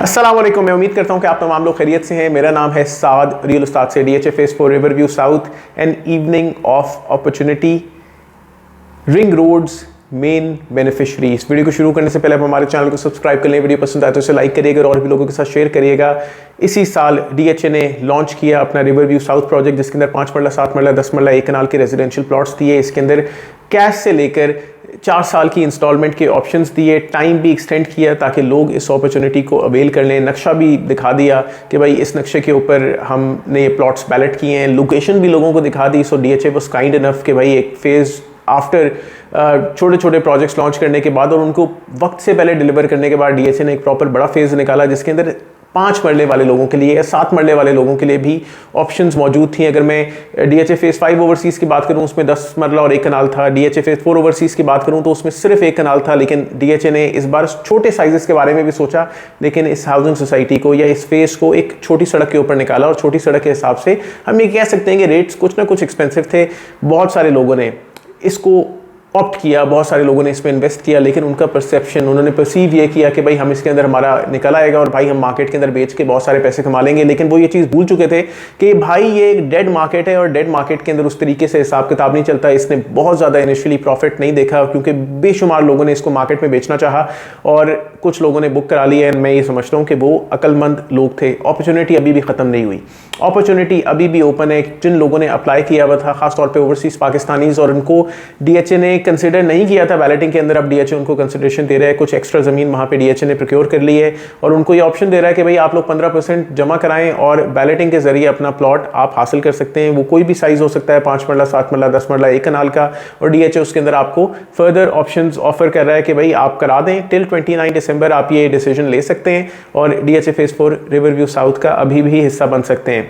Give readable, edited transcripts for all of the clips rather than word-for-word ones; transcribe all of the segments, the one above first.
अस्सलाम वालेकुम। मैं उम्मीद करता हूं कि आप तमाम लोग खैरियत से हैं। मेरा नाम है साद, रियल उस्ताद से DHA phase 4 riverview south end evening of opportunity, ring roads main beneficiary. इस वीडियो को शुरू करने से पहले आप हमारे चैनल को सब्सक्राइब कर लें। वीडियो पसंद आए तो उसे लाइक करिएगा और भी लोगों के साथ शेयर करिएगा। इसी साल DHA ने लॉन्च किया अपना रिवरव्यू साउथ प्रोजेक्ट, जिसके अंदर 5 मरला, 7 मरला, 10 मरला, 1 कनाल के रेजिडेंशियल प्लॉट्स दिए। इसके अंदर कैश से लेकर 4 साल की इंस्टॉलमेंट के ऑप्शंस दिए, टाइम भी एक्सटेंड किया ताकि लोग इस अपॉर्चुनिटी को अवेल कर लें। नक्शा भी दिखा दिया कि भाई इस नक्शे के ऊपर हमने प्लॉट्स बैलेट किए हैं, लोकेशन भी लोगों को दिखा दी। सो DHA वाज काइंड इनफ कि भाई एक फेज़ आफ्टर छोटे छोटे प्रोजेक्ट्स लॉन्च करने के बाद और उनको वक्त से पहले डिलीवर करने के बाद DHA ने एक प्रॉपर बड़ा फेज़ निकाला, जिसके अंदर 5 मरले वाले लोगों के लिए या 7 मरले वाले लोगों के लिए भी ऑप्शंस मौजूद थी। अगर मैं DHA फेज़ 5 ओवरसीज़ की बात करूं, उसमें 10 मरला और 1 कनाल था। DHA फेज़ 4 ओवरसीज़ की बात करूं तो उसमें सिर्फ 1 कनाल था। लेकिन DHA ने इस बार छोटे साइजेस के बारे में भी सोचा, लेकिन इस हाउसिंग सोसाइटी को या इस फेज़ को एक छोटी सड़क के ऊपर निकाला। और छोटी सड़क के हिसाब से हम ये कह सकते हैं कि रेट्स कुछ ना कुछ एक्सपेंसिव थे। बहुत सारे लोगों ने इसको ऑप्ट किया, बहुत सारे लोगों ने इसमें इन्वेस्ट किया, लेकिन उनका परसेप्शन, उन्होंने परसीव ये किया कि भाई हम इसके अंदर हमारा निकल आएगा और भाई हम मार्केट के अंदर बेच के बहुत सारे पैसे कमा लेंगे। लेकिन वो ये चीज़ भूल चुके थे कि भाई ये एक डेड मार्केट है और डेड मार्केट के अंदर उस तरीके से हिसाब किताब नहीं चलता। इसने बहुत ज़्यादा इनिशियली प्रॉफिट नहीं देखा क्योंकि बेशुमार लोगों ने इसको मार्केट में बेचना चाहा और कुछ लोगों ने बुक करा लिया है। मैं ये समझता हूँ कि वो अक्लमंद लोग थे। अपॉर्चुनिटी अभी भी ख़त्म नहीं हुई, अपॉर्चुनिटी अभी भी ओपन है। जिन लोगों ने अप्लाई किया हुआ था, खासतौर पर ओवरसीज़ पाकिस्तानीज़, और उनको DHA ने कंसिडर नहीं किया था बैलेटिंग के अंदर, अब DHA उनको कंसिडरेशन दे रहा है। कुछ एक्स्ट्रा ज़मीन वहाँ पे DHA ने प्रोक्योर कर ली है और उनको ये ऑप्शन दे रहा है कि भाई आप लोग 15% जमा कराएं और बैलेटिंग के जरिए अपना प्लॉट आप हासिल कर सकते हैं। वो कोई भी साइज़ हो सकता है, 5 मरला, 7 मरला, 10 मरला, 1 कनाल का। और DHA उसके अंदर आपको फर्दर ऑप्शंस ऑफर कर रहा है कि भाई आप करा दें। टिल 29 दिसंबर आप ये डिसीजन ले सकते हैं और DHA फेज़ 4 रिवरव्यू साउथ का अभी भी हिस्सा बन सकते हैं।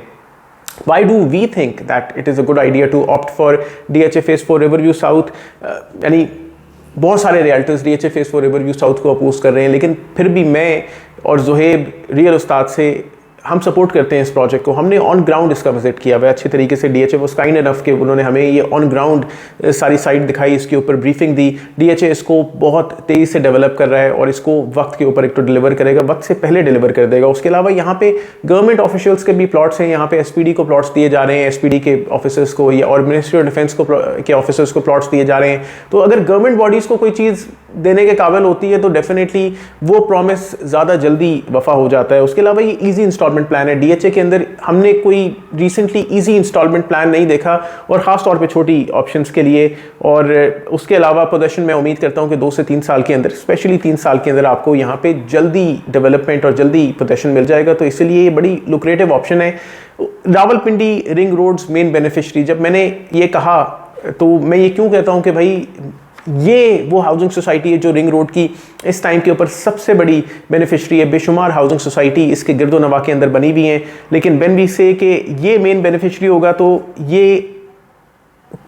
Why do we think that it is a good idea to opt for DHA phase 4 riverview south? यानी बहुत सारे realtors DHA phase 4 riverview south को अपोज कर रहे हैं, लेकिन फिर भी मैं और ज़ुहैब रियल उस्ताद से हम सपोर्ट करते हैं इस प्रोजेक्ट को। हमने ऑन ग्राउंड इसका विजिट किया हुआ है अच्छे तरीके से। DHA वाज काइंड इनफ कि उन्होंने हमें ये ऑन ग्राउंड सारी साइट दिखाई, इसके ऊपर ब्रीफिंग दी। DHA इसको बहुत तेज़ी से डेवलप कर रहा है और इसको वक्त के ऊपर एक तो डिलीवर करेगा, वक्त से पहले डिलीवर कर देगा। उसके अलावा यहाँ पे गवर्नमेंट ऑफिशियल्स के भी प्लॉट्स हैं। यहाँ पे SPD को प्लॉट्स दिए जा रहे हैं, SPD के ऑफिसर्स को या और मिनिस्ट्री ऑफ डिफेंस के ऑफिसर्स को प्लॉट्स दिए जा रहे हैं। तो अगर गवर्नमेंट बॉडीज़ को कोई चीज़ देने के काबिल होती है तो डेफिनेटली वो प्रॉमिस ज़्यादा जल्दी वफा हो जाता है। उसके अलावा ये ईजी इंस्टॉलमेंट प्लान है। DHA के अंदर हमने कोई रिसेंटली ईजी इंस्टॉलमेंट प्लान नहीं देखा, और ख़ास तौर पे छोटी ऑप्शंस के लिए। और उसके अलावा पोजीशन मैं उम्मीद करता हूँ कि 2 से 3 साल के अंदर, स्पेशली 3 साल के अंदर आपको यहाँ पे जल्दी डेवलपमेंट और जल्दी पोजीशन मिल जाएगा। तो इसलिए ये बड़ी लुक्रेटिव ऑप्शन है। Rawalpindi ring roads main beneficiary, जब मैंने ये कहा तो मैं ये क्यों कहता हूँ कि भाई ये वो हाउसिंग सोसाइटी है जो रिंग रोड की इस टाइम के ऊपर सबसे बड़ी बेनिफिशरी है। बेशुमार हाउसिंग सोसाइटी इसके गिरदो नवा के अंदर बनी हुई हैं, लेकिन बेन भी से कि ये मेन बेनिफिशरी होगा तो ये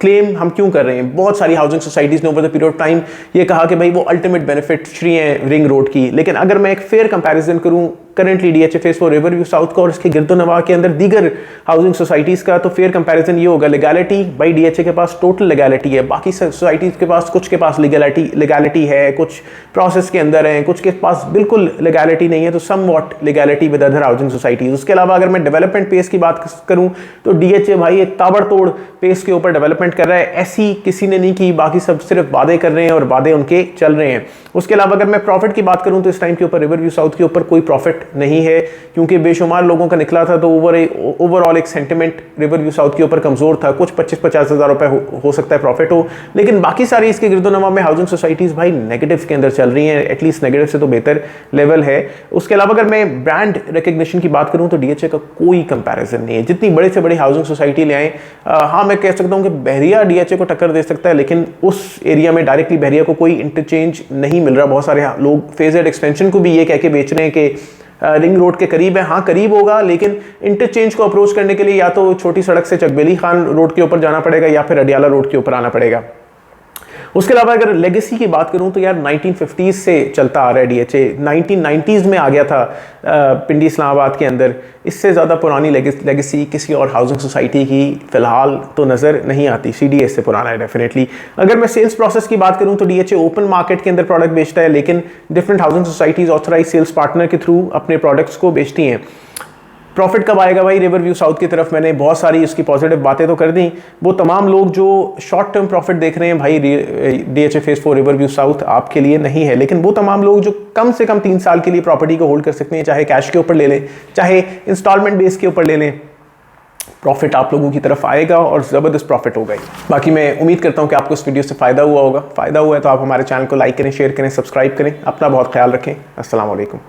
क्लेम हम क्यों कर रहे हैं? बहुत सारी हाउसिंग सोसाइटीज़ ने over the period of time ये कहा कि भाई वो अल्टीमेट बेनिफिशरी हैं रिंग रोड की। लेकिन अगर मैं एक फेयर कंपैरिजन करूं currently DHA phase 4 riverview south का और इसके गिरदोनवा के अंदर दीगर हाउसिंग सोसाइटीज़ का, तो फेयर कंपैरिजन ये होगा। लीगैलिटी, भाई DHA के पास टोटल लीगैलिटी है, बाकी सोसाइटीज़ के पास कुछ के पास लीगैलिटी है, कुछ प्रोसेस के अंदर है, कुछ के पास बिल्कुल लीगैलिटी नहीं है। तो somewhat legality with other housing societies. उसके अलावा अगर मैं डेवलपमेंट पेस की बात करूँ तो DHA भाई एक ताबड़तोड़ पेस के ऊपर डेवलपमेंट कर रहा है। ऐसी किसी ने नहीं की, बाकी सब सिर्फ वादे कर रहे हैं और वादे उनके चल रहे हैं। उसके अलावा अगर मैं प्रॉफिट की बात करूं तो इस टाइम के ऊपर रिवरव्यू साउथ के ऊपर कोई प्रॉफिट नहीं है, क्योंकि बेशुमार लोगों का निकला था। तो ओवरऑल एक सेंटिमेंट रिवरव्यू साउथ के ऊपर कमजोर था। कुछ 25-50 हज़ार रुपए हो सकता है प्रॉफिट हो, लेकिन बाकी सारी इसके गिरदोनवा में हाउसिंग सोसाइटीज़ भाई नेगेटिव के अंदर चल रही हैं। एटलीस्ट नेगेटिव से तो बेहतर लेवल है। उसके अलावा अगर मैं ब्रांड रिकग्निशन की बात करूँ तो DHA का कोई कंपैरिजन नहीं है। जितनी बड़े से बड़ी हाउसिंग सोसाइटी ले आए, हाँ मैं कह सकता हूँ कि बहरिया DHA को टक्कर दे सकता है, लेकिन उस एरिया में डायरेक्टली बहरिया को कोई इंटरचेंज नहीं मिल रहा। बहुत सारे लोग फेजेड एक्सटेंशन को भी ये कह के बेच रहे हैं कि रिंग रोड के करीब है। हाँ करीब होगा, लेकिन इंटरचेंज को अप्रोच करने के लिए या तो छोटी सड़क से चकबेली खान रोड के ऊपर जाना पड़ेगा या फिर अडियाला रोड के ऊपर आना पड़ेगा। उसके अलावा अगर लेगेसी की बात करूं तो यार 1950s से चलता आ रहा है डीएचए, 1990s में आ गया था पिंडी इस्लामाबाद के अंदर। इससे ज़्यादा पुरानी लेगेसी किसी और हाउसिंग सोसाइटी की फ़िलहाल तो नज़र नहीं आती। सीडीएस से पुराना है डेफिनेटली। अगर मैं सेल्स प्रोसेस की बात करूं तो डीएचए ओपन मार्केट के अंदर प्रोडक्ट बेचता है, लेकिन different housing societies authorise sales partner के थ्रू अपने प्रोडक्ट्स को बेचती हैं। प्रॉफिट कब आएगा भाई? रिवरव्यू साउथ की तरफ मैंने बहुत सारी इसकी पॉजिटिव बातें तो कर दी। वो तमाम लोग जो शॉर्ट टर्म प्रॉफिट देख रहे हैं भाई, डीएचए फेज 4 रिवरव्यू साउथ आपके लिए नहीं है। लेकिन वो तमाम लोग जो कम से कम 3 साल के लिए प्रॉपर्टी को होल्ड कर सकते हैं, चाहे कैश के ऊपर ले लें, चाहे इंस्टॉलमेंट बेस के ऊपर ले लें, प्रॉफिट आप लोगों की तरफ आएगा और ज़बरदस्त प्रॉफिट होगा। बाकी मैं उम्मीद करता हूं कि आपको इस वीडियो से फ़ायदा हुआ होगा। फ़ायदा हुआ है तो आप हमारे चैनल को लाइक करें, शेयर करें, सब्सक्राइब करें। अपना बहुत ख्याल रखें। अस्सलाम वालेकुम।